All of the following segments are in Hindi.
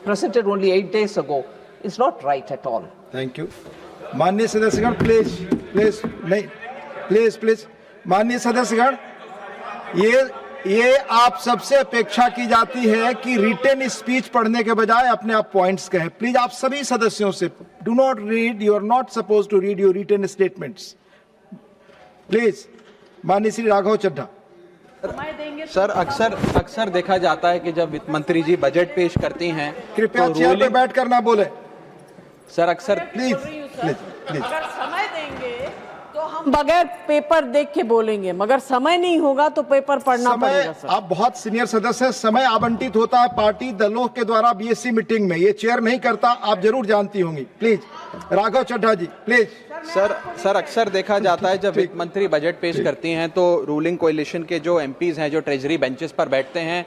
presented only 8 days ago is not right at all. Thank you. माननीय सदस्यगण प्लीज माननीय सदस्यगण, ये आप सबसे अपेक्षा की जाती है कि रिटन स्पीच पढ़ने के बजाय अपने आप पॉइंट्स कहें। प्लीज आप सभी सदस्यों से, do not read, you are not suppose to read your written statements. Please माननीय श्री राघव चड्ढा। सर अक्सर देखा जाता है कि जब वित्त मंत्री जी बजट पेश करती हैं, कृपया चेयर पे बैठ कर ना बोले सर। अक्सर प्लीज। अगर समय देंगे तो हम बगैर पेपर देख के बोलेंगे, मगर समय नहीं होगा तो पेपर पढ़ना पड़ेगा सर। आप बहुत सीनियर सदस्य हैं, समय आवंटित होता है पार्टी दलों के द्वारा बीएससी मीटिंग में, ये चेयर नहीं करता, आप जरूर जानती होंगी। Please Raghav Chadha ji please. Sir अक्सर देखा जाता है जब वित्त मंत्री बजट पेश करती हैं तो रूलिंग कोalition के जो एमपीज हैं, जो ट्रेजरी बेंचेस पर बैठते हैं,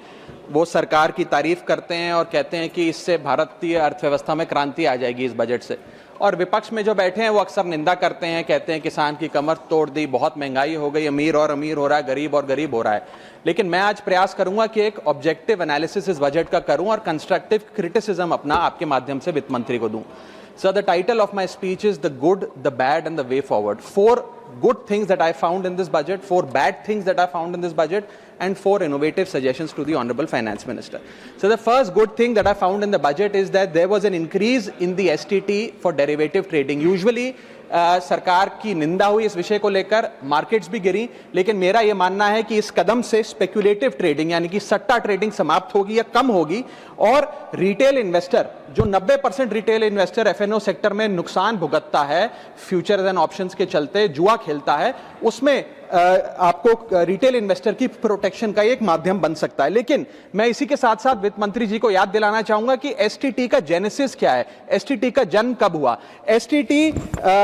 वो सरकार की तारीफ करते हैं और कहते हैं कि इससे भारतीय अर्थव्यवस्था में क्रांति आ जाएगी इस बजट से। और विपक्ष में जो बैठे हैं वो अक्सर निंदा करते हैं, कहते हैं किसान की कमर तोड़ दी, बहुत महंगाई हो गई, अमीर और अमीर हो रहा है, गरीब और गरीब हो रहा है। लेकिन मैं आज प्रयास करूंगा कि एक ऑब्जेक्टिव एनालिसिस इस बजट का करूं और कंस्ट्रक्टिव क्रिटिसिज्म अपना आपके माध्यम से वित्त मंत्री को दूं। So the title of my speech is The Good, the Bad and the Way Forward. 4 good things that I found in this budget, 4 bad things that I found in this budget, and 4 innovative suggestions to the Honorable Finance Minister. So the first good thing that I found in the budget is that there was an increase in the STT for derivative trading. Usually सरकार की निंदा हुई इस विषय को लेकर, मार्केट्स भी गिरी, लेकिन मेरा यह मानना है कि इस कदम से स्पेक्युलेटिव ट्रेडिंग यानी कि सट्टा ट्रेडिंग समाप्त होगी या कम होगी और रिटेल इन्वेस्टर, जो 90% रिटेल इन्वेस्टर एफएनओ सेक्टर में नुकसान भुगतता है फ्यूचर्स एंड ऑप्शंस के चलते, जुआ खेलता है, उसमें आपको रिटेल इन्वेस्टर की प्रोटेक्शन का एक माध्यम बन सकता है। लेकिन मैं इसी के साथ साथ वित्त मंत्री जी को याद दिलाना चाहूंगा कि एसटीटी का जेनेसिस क्या है, एसटीटी का जन्म कब हुआ। एसटीटी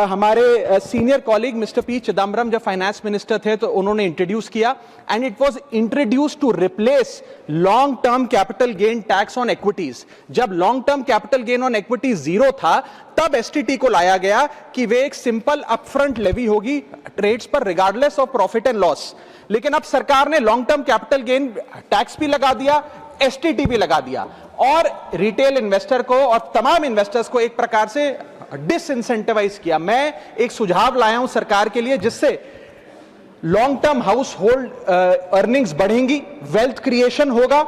हमारे senior colleague mister P Chidambaram जब फाइनेंस मिनिस्टर थे तो उन्होंने इंट्रोड्यूस किया, and it was introduce to replace long term capital gain tax on equities. जब long term capital gain on equities 0 था तब एसटीटी को लाया गया कि वे एक सिंपल अपफ्रंट लेवी होगी ट्रेड्स पर regardless of profit and loss. लेकिन अब सरकार ने long term capital gain tax भी लगा दिया, एसटीटी भी लगा दिया और रिटेल इन्वेस्टर को और तमाम इन्वेस्टर्स को एक प्रकार से डिसइंसेंटिवाइज किया। मैं एक सुझाव लाया हूं सरकार के लिए जिससे long term house hold earnings बढ़ेंगी, वेल्थ क्रिएशन होगा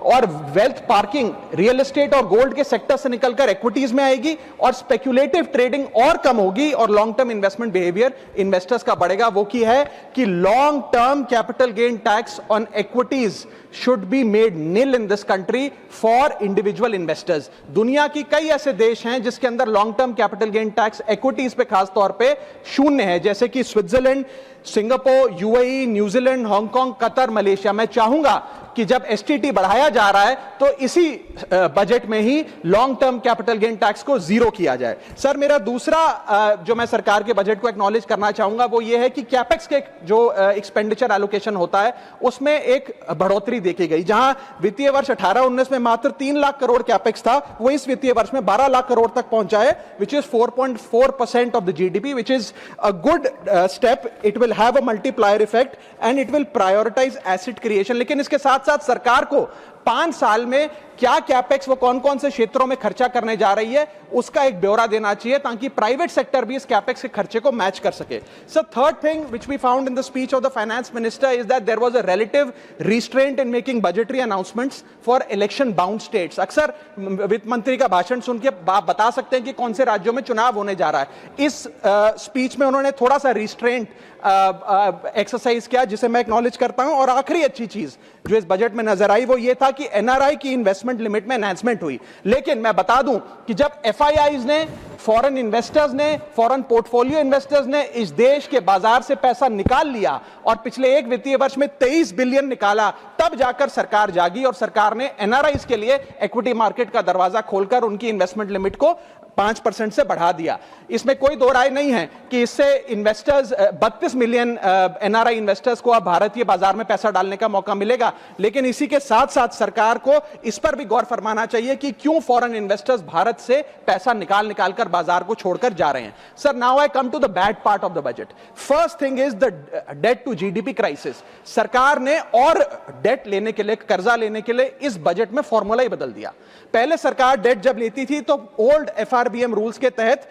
और वेल्थ पार्किंग रियल एस्टेट और गोल्ड के सेक्टर से निकलकर इक्विटीज में आएगी और स्पेक्युलेटिव ट्रेडिंग और कम होगी और long term investment behaviour investors का बढ़ेगा। वो की है कि long term capital gain tax on equities should be made nil in this country for individual investors. दुनिया की कई ऐसे देश हैं जिसके अंदर long term capital gain tax equities पे खास तौर पे शून्य है, जैसे कि Switzerland, Singapore, UAE, New Zealand, Hong Kong, Qatar, Malaysia. मैं चाहूंगा कि जब एसटीटी बढ़ाया जा रहा है तो इसी बजट में ही long term capital gain tax को 0 किया जाए। सर मेरा दूसरा जो मैं सरकार के बजट को एक्नॉलेज करना चाहूंगा वो ये है कि कैपेक्स के जो एक्सपेंडिचर एलोकेशन होता है उसमें एक बढ़ोतरी देखी गई। जहां वित्तीय वर्ष 18-19 में मात्र 3 लाख करोड़ कैपेक्स था, वो इस वित्तीय वर्ष में 12 लाख करोड़ तक पहुंचा है, which is 4.4% of the GDP, which is a good step. It will have a multiplier effect and it will prioritise asset creation. लेकिन इसके साथ साथ सरकार को 5 साल में क्या कैपेक्स वो कौन कौन से क्षेत्रों में खर्चा करने जा रही है उसका एक ब्यौरा देना चाहिए ताकि प्राइवेट सेक्टर भी इस कैपेक्स के खर्चे को मैच कर सके। So third thing which we found in the speech of the finance minister is that there was a relative restraint in making budgetary announcements for election bound states. अक्सर वित्त मंत्री का भाषण सुन के आप बता सकते हैं कि कौन से राज्यों में चुनाव होने जा रहा है। इस स्पीच में उन्होंने थोड़ा सा रिस्ट्रेंट एक्सरसाइज किया जिसे मैं एक्नॉलेज करता हूं। और आखिरी अच्छी चीज जो इस बजट में नजर आई वो ये था कि एनआरआई की इन्वेस्टमेंट लिमिट में एनहांसमेंट हुई। लेकिन मैं बता दूं कि जब एफआईआईज ने, फॉरेन इन्वेस्टर्स ने, फॉरेन पोर्टफोलियो इन्वेस्टर्स ने इस देश के बाजार से पैसा निकाल लिया और पिछले एक वित्तीय वर्ष में 23 बिलियन निकाला, तब जाकर सरकार जागी और सरकार ने एनआरआईज के लिए इक्विटी मार्केट का दरवाजा खोलकर उनकी इन्वेस्टमेंट लिमिट को 5% से बढ़ा दिया। इसमें कोई दो राय नहीं है कि इससे इन्वेस्टर्स 32 मिलियन एनआरआई इन्वेस्टर्स को अब भारतीय बाजार में पैसा डालने का मौका मिलेगा। लेकिन इसी के साथ साथ सरकार को इस पर भी गौर फरमाना चाहिए कि क्यों फॉरेन इन्वेस्टर्स भारत से पैसा निकाल कर बाजार को छोड़कर जा रहे हैं। Sir, now I come to the bad part of the budget. First thing is the debt to GDP crisis. सरकार ने और डेट लेने के लिए, कर्जा लेने के लिए इस बजट में फॉर्मूला ही बदल दिया। पहले सरकार डेट जब लेती थी तो ओल्ड एफआरबीएम रूल्स के तहत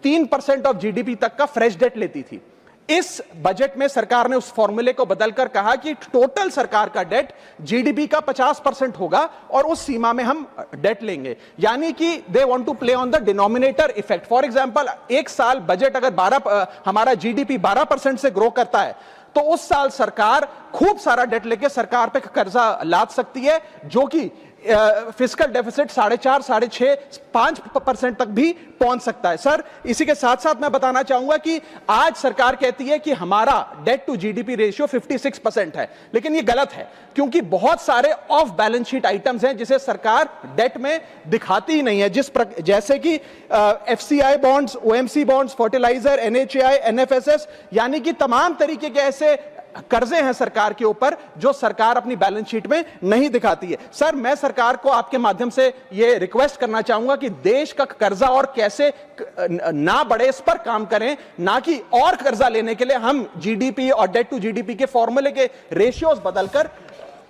3% ऑफ जीडीपी तक का फ्रेश डेट लेती थी। इस बजट में सरकार ने उस फॉर्मूले को बदलकर कहा कि टोटल सरकार का डेट जीडीपी का 50% होगा और उस सीमा में हम डेट लेंगे। यानी कि they want to play on the denominator effect. For example, एक साल बजट अगर हमारा जीडीपी 12% से ग्रो करता है तो उस साल सरकार खूब सारा डेट लेके सरकार पे कर्जा लाद सकती है, जो कि फिस्कल डेफिसिट 4.5, 6.5, 5% तक भी पहुंच सकता है। सर, इसी के साथ साथ मैं बताना चाहूंगा कि आज सरकार कहती है कि हमारा डेट टू जीडीपी रेशियो 56% है, लेकिन ये गलत है, क्योंकि बहुत सारे ऑफ बैलेंस शीट आइटम्स हैं जिसे सरकार डेट में दिखाती ही नहीं है, जैसे कि FCI bonds, OMC bonds, fertiliser, NHAI, NFSS, यानी कि तमाम तरीके के ऐसे कर्जे हैं सरकार के ऊपर जो सरकार अपनी बैलेंस शीट में नहीं दिखाती है। सर, मैं सरकार को आपके माध्यम से यह रिक्वेस्ट करना चाहूंगा कि देश का कर्जा और कैसे ना बढ़े इस पर काम करें, ना कि और कर्जा लेने के लिए हम जीडीपी और डेट टू जीडीपी के फॉर्मूले के रेशियोज बदलकर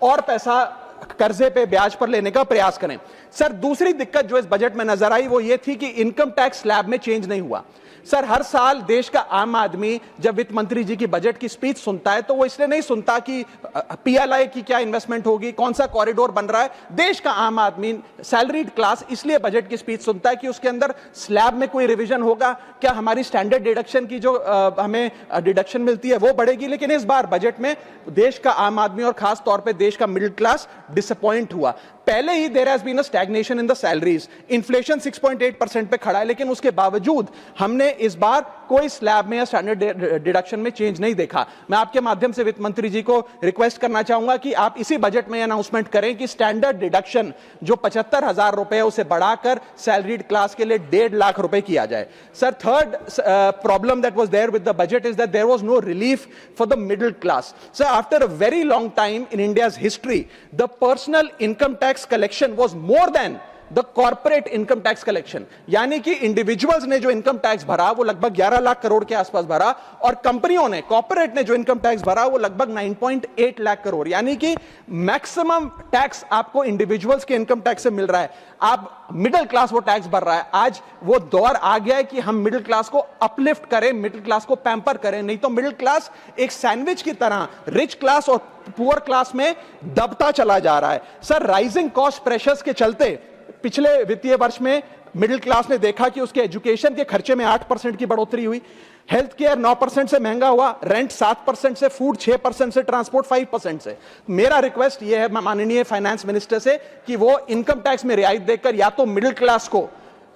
और पैसा कर्जे पे ब्याज पर लेने का प्रयास करें। सर, दूसरी दिक्कत जो इस बजट में नजर आई वो ये थी कि इनकम टैक्स स्लैब में चेंज नहीं हुआ। सर, हर साल देश का आम आदमी जब वित्त मंत्री जी की बजट की स्पीच सुनता है तो वो इसलिए नहीं सुनता कि पीएलआई की क्या इन्वेस्टमेंट होगी, कौन सा कॉरिडोर बन रहा है। देश का आम आदमी, सैलरीड क्लास, इसलिए बजट की स्पीच सुनता है कि उसके अंदर स्लैब में कोई रिवीजन होगा, क्या हमारी स्टैंडर्ड डिडक्शन की जो हमें डिडक्शन मिलती है वो बढ़ेगी। लेकिन इस बार बजट में देश का आम आदमी और खास तौर पर देश का मिडिल क्लास डिसअपॉइंट हुआ। पहले ही there has been a stagnation in the salaries. Inflation 6.8% पे खड़ा है, लेकिन उसके बावजूद हमने इस बार कोई स्लैब में या स्टैंडर्ड डिडक्शन में चेंज नहीं देखा। मैं आपके माध्यम से वित्त मंत्री जी को रिक्वेस्ट करना चाहूंगा कि आप इसी बजट में अनाउंसमेंट करें कि स्टैंडर्ड डिडक्शन जो 75,000 रुपए उसे बढ़ाकर सैलरीड क्लास के लिए 1.5 लाख रुपए किया जाए। Sir, third problem that was there with the budget is that there was no relief for the middle class. Sir, after a very long time in India's history, the personal income tax collection was more than the corporate income tax collection। यानी कि इंडिविजुअल्स ने जो इनकम टैक्स भरा वो लगभग 11 लाख करोड़ के आसपास भरा, और कंपनियों ने, कॉर्पोरेट ने जो इनकम टैक्स भरा वो लगभग 9.8 लाख करोड़। यानी कि मैक्सिमम टैक्स आपको इंडिविजुअल्स के इनकम टैक्स से मिल रहा है, आप मिडिल क्लास वो टैक्स भर रहा है। आज वो दौर आ गया है कि हम मिडिल क्लास को अपलिफ्ट करें, मिडिल क्लास को पैम्पर करें, नहीं तो मिडिल क्लास एक सैंडविच की तरह रिच क्लास और पुअर क्लास में दबता चला जा रहा है। सर, राइजिंग कॉस्ट प्रेशर्स के चलते पिछले वित्तीय वर्ष में मिडिल क्लास ने देखा कि उसके एजुकेशन के खर्चे में 8% की बढ़ोतरी हुई, हेल्थ केयर 9% से महंगा हुआ, रेंट 7% से, फूड 6% से, ट्रांसपोर्ट 5% से। मेरा रिक्वेस्ट यह है माननीय फाइनेंस मिनिस्टर से कि वो इनकम टैक्स में रियायत देकर या तो मिडिल क्लास को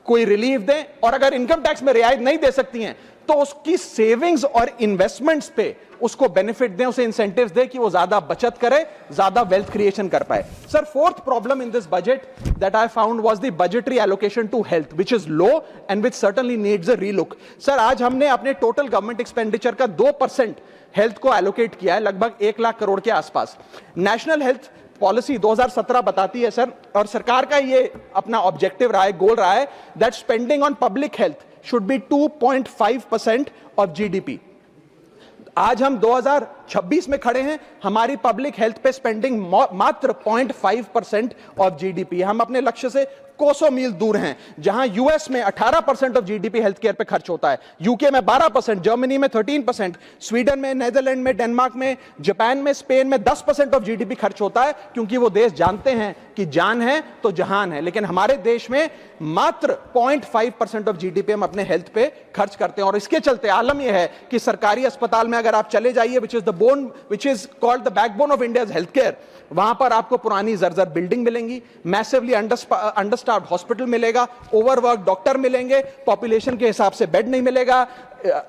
कोई रिलीफ दें, और अगर इनकम टैक्स में रियायत नहीं दे सकती हैं तो उसकी सेविंग्स और इन्वेस्टमेंट्स पे उसको बेनिफिट दें, उसे इंसेंटिव्स दें कि वो ज्यादा बचत करे, ज्यादा वेल्थ क्रिएशन कर पाए। Sir, fourth problem in this budget that I found was the budgetary allocation to health, which is low and which certainly needs a relook. Sir, आज हमने अपने टोटल गवर्नमेंट एक्सपेंडिचर का 2% हेल्थ को एलोकेट किया है, लगभग 1 लाख करोड़ के आसपास। नेशनल हेल्थ पॉलिसी 2017 बताती है सर, और सरकार का ये अपना ऑब्जेक्टिव रहा है, गोल रहा है, that spending on public health should be 2.5% of GDP. आज हम 2026 में खड़े हैं, हमारी पब्लिक हेल्थ पे स्पेंडिंग मात्र 0.5% ऑफ जीडीपी। हम अपने लक्ष्य से कोसों मील दूर हैं। जहां यूएस में 18% ऑफ जीडीपी हेल्थ केयर पे खर्च होता है, यूके में 12%, जर्मनी में 13%, स्वीडन में, नेदरलैंड में, डेनमार्क में, जापान में, स्पेन में 10% ऑफ जीडीपी खर्च होता है, क्योंकि वो देश जानते हैं कि जान है तो जहान है। लेकिन हमारे देश में मात्र 0.5% ऑफ जीडीपी हम अपने हेल्थ पे खर्च करते हैं, और इसके चलते आलम यह है कि सरकारी अस्पताल में अगर आप चले जाइए, which is called the backbone of India's healthcare, वहां पर आपको पुरानी जर्जर बिल्डिंग मिलेंगी, मैसिवली अंडरस्टाफ्ड हॉस्पिटल मिलेगा, ओवरवर्क डॉक्टर मिलेंगे, पॉपुलेशन के हिसाब से बेड नहीं मिलेगा,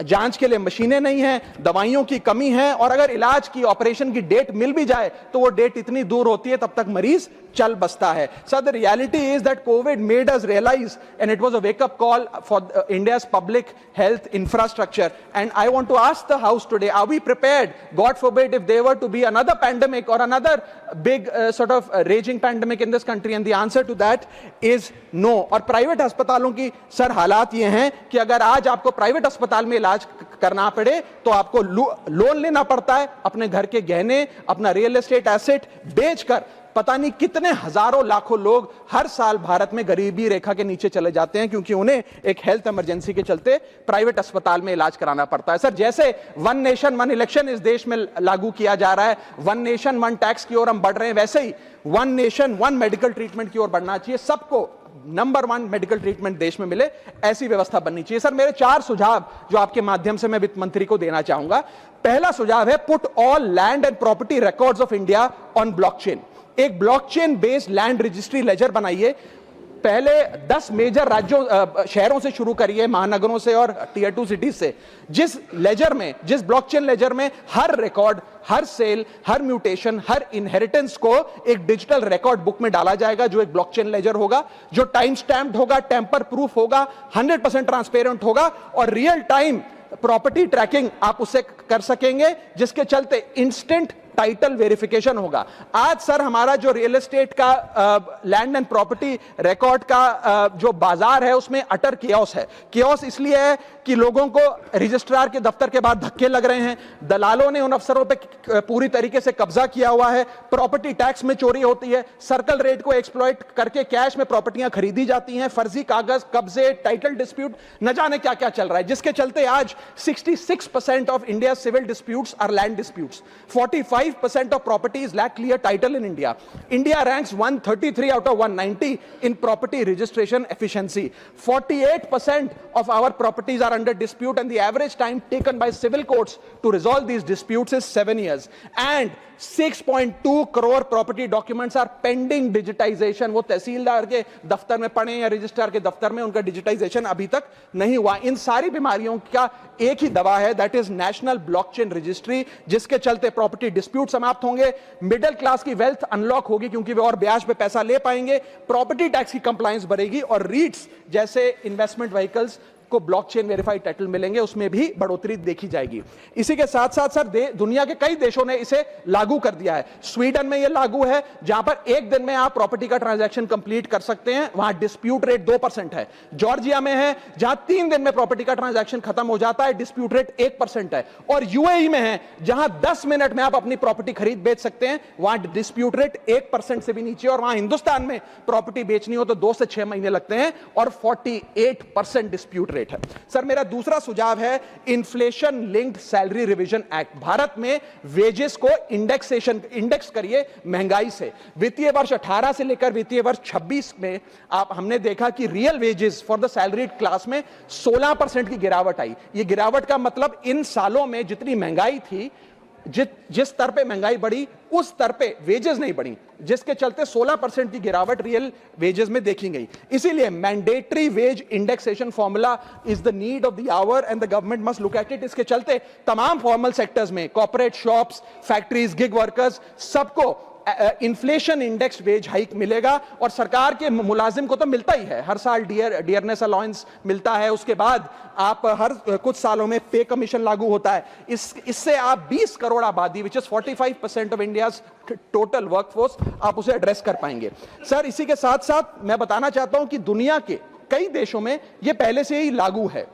जांच के लिए मशीनें नहीं हैं, दवाइयों की कमी है, और अगर इलाज की ऑपरेशन की डेट मिल भी जाए तो वो डेट इतनी दूर होती है तब तक मरीज चल बसता है. Sir, the reality is that COVID made us realise and it was a wake up call for India's public health infrastructure. And I want to ask the house today, are we prepared, God forbid, if there were to be another pandemic or another big sort of raging pandemic in this country? And the answer to that is no. और प्राइवेट अस्पतालों की सर हालात ये हैं कि अगर आज आपको प्राइवेट अस्पताल में इलाज करना पड़े तो आपको लोन लेना पड़ता है, अपने घर के गहने, अपना रियल एस्टेट एसेट बेचकर पता नहीं कितने हजारों लाखों लोग हर साल भारत में गरीबी रेखा के नीचे चले जाते हैं क्योंकि उन्हें एक हेल्थ इमरजेंसी के चलते प्राइवेट अस्पताल में इलाज कराना पड़ता है. सर, जैसे वन नेशन वन इलेक्शन इस देश में लागू किया जा रहा है, वन नेशन वन टैक्स की ओर हम बढ़ रहे हैं, वैसे ही one nation one medical treatment की ओर बढ़ना चाहिए. सबको नंबर 1 मेडिकल ट्रीटमेंट देश में मिले, ऐसी व्यवस्था बननी चाहिए. सर, मेरे 4 सुझाव जो आपके माध्यम से मैं वित्त मंत्री को देना चाहूंगा. पहला सुझाव है, put all land and property records of India on blockchain. एक blockchain based land registry ledger बनाइए. पहले 10 मेजर राज्यों शहरों से शुरू करिए, महानगरों से और टियर 2 सिटीज से. जिस लेजर में, जिस ब्लॉकचेन लेजर में हर रिकॉर्ड, हर सेल, हर म्यूटेशन, हर इनहेरिटेंस को एक डिजिटल रिकॉर्ड बुक में डाला जाएगा जो एक ब्लॉकचेन लेजर होगा, जो टाइम स्टैम्प्ड होगा, टेम्पर प्रूफ होगा, 100% ट्रांसपेरेंट होगा और रियल टाइम प्रॉपर्टी ट्रैकिंग आप उससे कर सकेंगे, जिसके चलते इंस्टेंट टाइटल वेरिफिकेशन होगा. आज सर हमारा जो रियल एस्टेट का लैंड एंड प्रॉपर्टी रिकॉर्ड का जो बाजार है उसमें अटर कियोस है. कियोस इसलिए है कि लोगों को रजिस्ट्रार के दफ्तर के बाद धक्के लग रहे हैं, दलालों ने उन अफसरों पे पूरी तरीके से कब्जा किया हुआ है, प्रॉपर्टी टैक्स में चोरी होती है, सर्कल रेट को एक्सप्लॉइट करके कैश में प्रॉपर्टियां खरीदी जाती हैं, फर्जी कागज, कब्जे, टाइटल डिस्प्यूट, न जाने क्या क्या चल रहा है, जिसके चलते आज 66% of India civil disputes are land disputes. 45% of properties lack clear title in India. India ranks 133 out of 190 in property registration efficiency. 48% of our properties are under dispute and the average time taken by civil courts to resolve these disputes is 7 years. And 6.2 crore property documents are pending digitization. वो तहसीलदार के दफ्तर में पड़े या रजिस्ट्रार के दफ्तर में, उनका डिजिटाइजेशन अभी तक नहीं हुआ. इन सारी बीमारियों का एक ही दवा है, that is national blockchain registry, जिसके चलते प्रॉपर्टी डिस्प्यूट समाप्त होंगे, मिडिल क्लास की वेल्थ अनलॉक होगी क्योंकि वे और ब्याज पे पैसा ले पाएंगे, प्रॉपर्टी टैक्स की कंप्लायंस बढ़ेगी और रीट्स जैसे इन्वेस्टमेंट व्हीकल्स को ब्लॉकचेन वेरीफाइड टाइटल मिलेंगे, उसमें भी बढ़ोतरी देखी जाएगी. इसी के साथ साथ सर दुनिया के कई देशों ने इसे लागू कर दिया है. स्वीडन में यह लागू है जहां पर एक दिन में आप प्रॉपर्टी का ट्रांजैक्शन कंप्लीट कर सकते हैं, वहां डिस्प्यूट रेट 2% है. जॉर्जिया में है जहां 3 दिन में प्रॉपर्टी का ट्रांजैक्शन खत्म हो जाता है, डिस्प्यूट रेट 1% है. और यूएई में है जहां 10 मिनट में आप अपनी प्रॉपर्टी खरीद बेच सकते हैं, वहां डिस्प्यूट रेट 1% से भी नीचे. और वहां हिंदुस्तान में प्रॉपर्टी बेचनी हो तो 2 से 6 महीने लगते हैं और 48% डिस्प्यूट रेट है. सर, मेरा दूसरा सुझाव है inflation linked salary revision act. Bharat में वेजेस को इंडेक्स करिए महंगाई से. वित्तीय वर्ष 18 से लेकर वित्तीय वर्ष 26 में हमने देखा कि real wages for the salaried class में 16% की गिरावट आई. ये गिरावट का मतलब इन सालों में जितनी महंगाई थी, जिस स्तर पे महंगाई बढ़ी उस स्तर पे वेजेस नहीं बढ़ी, जिसके चलते 16% की गिरावट रियल वेजेस में देखी गई. इसीलिए mandatory wage indexation formula is the need of the hour and the government must look at it. इसके चलते तमाम फॉर्मल सेक्टर्स में, corporate, shops, factories, gig workers, सबको इन्फ्लेशन इंडेक्स वेज हाइक मिलेगा. और सरकार के मुलाजिम को तो मिलता ही है, हर साल डियरनेस अलाउंस मिलता है, उसके बाद आप हर कुछ सालों में पे कमीशन लागू होता है. इससे आप 20 करोड़ आबादी, which is 45% of India's total workforce, आप उसे एड्रेस कर पाएंगे. सर, इसी के साथ साथ मैं बताना चाहता हूं कि दुनिया के कई देशों में यह पहले से ही लागू है.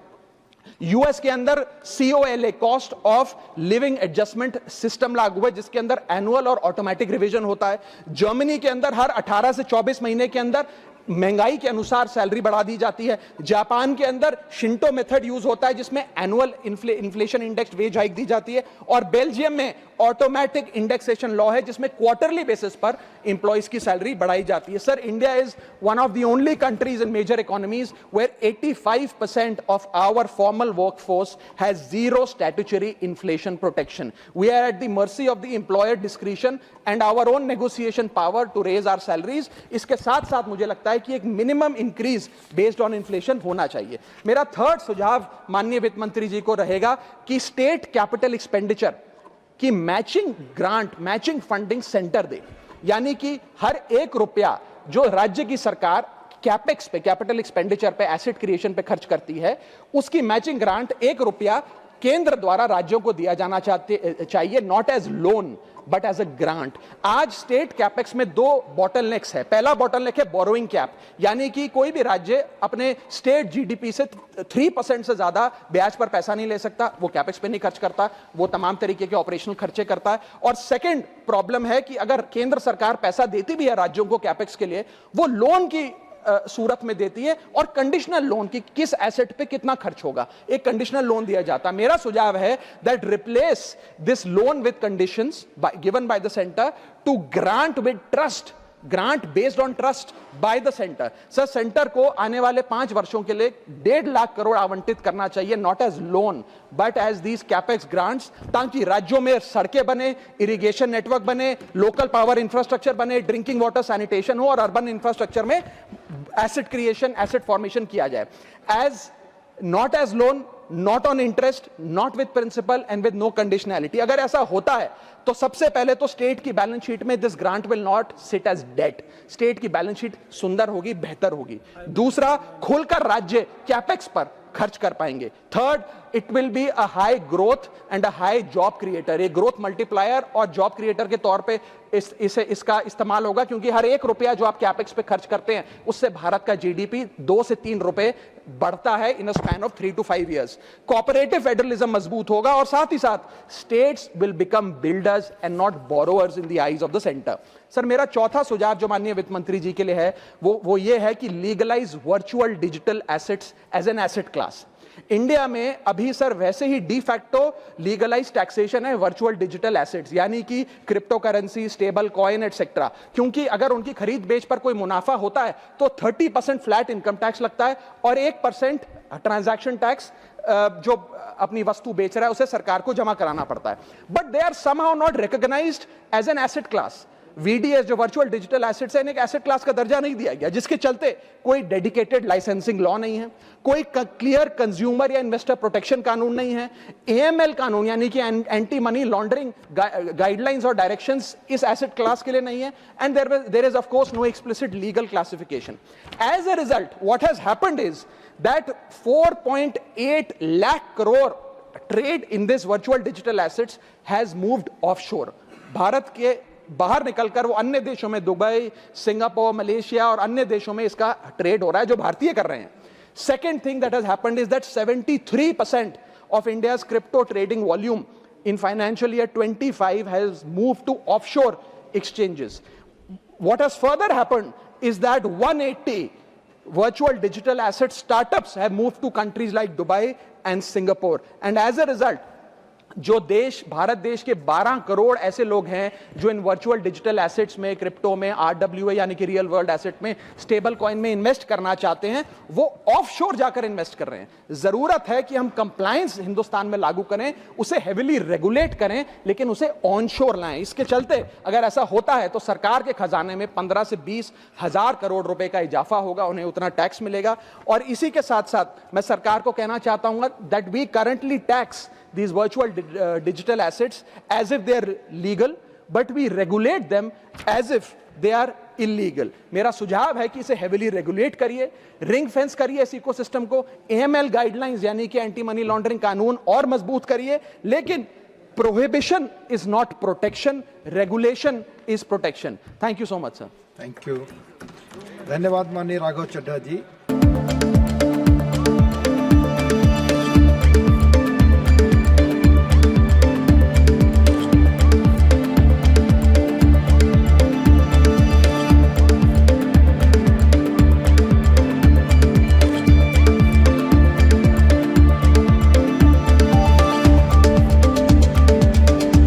यूएस के अंदर COLA, cost of living adjustment system लागू है, जिसके अंदर एनुअल और ऑटोमेटिक रिवीजन होता है. जर्मनी के अंदर हर 18 से 24 महीने के अंदर महंगाई के अनुसार सैलरी बढ़ा दी जाती है. जापान के अंदर शिंटो मेथड यूज होता है जिसमें annual inflation index wage hike दी जाती है. और बेल्जियम में ऑटोमेटिक इंडेक्सेशन लॉ है जिसमें क्वार्टरली बेसिस पर एम्प्लॉइज की सैलरी बढ़ाई जाती है। Sir, India is one of the only countries in major economies where 85% of our formal workforce has zero statutory inflation protection. We are at the mercy of the employer discretion and our own negotiation power to raise our salaries. इसके साथ साथ मुझे लगता है कि एक minimum increase based on inflation होना चाहिए। मेरा थर्ड सुझाव माननीय वित्त मंत्री जी को रहेगा कि स्टेट कैपिटल एक्सपेंडिचर की matching grant, matching funding centre दे, यानी कि हर 1 रुपया जो राज्य की सरकार कैपेक्स पे, कैपिटल एक्सपेंडिचर पे, एसेट क्रिएशन पे खर्च करती है, उसकी मैचिंग ग्रांट 1 रुपया केंद्र द्वारा राज्यों को दिया जाना चाहिए, not as loan but as a grant. आज स्टेट कैपेक्स में 2 बॉटलनेक्स है। पहला बॉटलनेक है बोरोइंग कैप, यानी कि कोई भी राज्य अपने स्टेट जीडीपी से 3% से ज्यादा ब्याज पर पैसा नहीं ले सकता, वो कैपेक्स पे नहीं खर्च करता, वो तमाम तरीके के ऑपरेशनल खर्चे करता है। और सेकंड प्रॉब्लम है कि अगर केंद्र सरकार पैसा देती भी है राज्यों को कैपेक्स के लिए, वो लोन की सूरत में देती है और कंडीशनल लोन की किस एसेट पे कितना खर्च होगा, एक कंडीशनल लोन दिया जाता है। मेरा सुझाव है that replace this loan with conditions given by the centre to grant with trust, grant based on trust by the centre. Sir, centre को आने वाले 5 वर्षों के लिए 1.5 लाख करोड़ आवंटित करना चाहिए, not as loan but as these capex grants, ताकि राज्यों में सड़कें बने, इरिगेशन नेटवर्क बने, लोकल पावर इंफ्रास्ट्रक्चर बने, ड्रिंकिंग वाटर सैनिटेशन हो और अर्बन इंफ्रास्ट्रक्चर में एसेट क्रिएशन, एसेट फॉर्मेशन किया जाए। As not as loan, not on interest, not with principal and with no conditionality. अगर ऐसा होता है तो सबसे पहले तो स्टेट की बैलेंस शीट में this grant will not sit as debt, state की बैलेंस शीट सुंदर होगी, बेहतर होगी। दूसरा, खुलकर राज्य कैपेक्स पर खर्च कर पाएंगे। Third, it will be a high growth and a high job creator, एक ग्रोथ मल्टीप्लायर और जॉब क्रिएटर के तौर पे इसका इस्तेमाल होगा, क्योंकि हर 1 रुपया जो आप कैपेक्स पे खर्च करते हैं उससे भारत का जीडीपी 2 से 3 रुपए बढ़ता है in a span of 3 to 5 years। Cooperative federalism मजबूत होगा और साथ ही साथ states will become builders and not borrowers in the eyes of the centre. Sir, मेरा चौथा सुझाव जो माननीय वित्त मंत्री जी के लिए है वो ये है कि legalise virtual digital assets as an asset class. India में अभी सर वैसे ही डी फैक्टो लीगलाइज टैक्सेशन है वर्चुअल डिजिटल एसेट्स, यानी कि crypto currency, stable coin etcetera, क्योंकि अगर उनकी खरीद बेच पर कोई मुनाफा होता है तो 30% फ्लैट इनकम टैक्स लगता है और 1% ट्रांजैक्शन टैक्स जो अपनी वस्तु बेच रहा है उसे सरकार को जमा कराना पड़ता है। But they are somehow not recognised as an asset class. VDS जो वर्चुअल डिजिटल एसेट्स है, एक एसेट क्लास का दर्जा नहीं दिया गया, जिसके चलते कोई डेडिकेटेड लाइसेंसिंग लॉ नहीं है, कोई क्लियर कंज्यूमर या इन्वेस्टर प्रोटेक्शन कानून नहीं है, AML कानून यानी कि एंटी मनी लॉन्ड्रिंग गाइडलाइंस और डायरेक्शंस इस एसेट क्लास के लिए नहीं है, and there is of course no explicit legal classification. As a result what has happened is that 4.8 lakh crore trade in this virtual digital assets has moved offshore. Bharat के बाहर निकलकर वो अन्य देशों में, दुबई, सिंगापुर, मलेशिया और अन्य देशों में इसका ट्रेड हो रहा है जो भारतीय कर रहे हैं। Second thing that has happened is that 73% of India's crypto trading volume in financial year 25 has moved to offshore exchanges. What has further happened is that 180 virtual digital asset startups have moved to countries like Dubai and Singapore, and as a result जो देश, भारत देश के 12 करोड़ ऐसे लोग हैं जो इन वर्चुअल डिजिटल एसेट्स में, क्रिप्टो में, RWA यानी कि रियल वर्ल्ड एसेट में, स्टेबल कॉइन में इन्वेस्ट करना चाहते हैं, वो ऑफशोर जाकर इन्वेस्ट कर रहे हैं। जरूरत है कि हम कंप्लायंस हिंदुस्तान में लागू करें, उसे हेविली रेगुलेट करें, लेकिन उसे ऑनशोर लाएं। इसके चलते अगर ऐसा होता है तो सरकार के खजाने में 15 से 20 हजार करोड़ रुपए का इजाफा होगा, उन्हें उतना टैक्स मिलेगा। और इसी के साथ साथ मैं सरकार को कहना चाहता हूं that we currently tax these virtual digital assets as if they are legal, but we regulate them as if they are illegal. मेरा सुझाव है कि इसे heavily regulate करिए, ring fence करिए इस इकोसिस्टम को, AML guidelines यानी कि एंटी मनी लॉन्ड्रिंग कानून और मजबूत करिए, लेकिन prohibition is not protection, regulation is protection. Thank you so much, sir. Thank you, धन्यवाद माननीय राघव चड्ढा जी।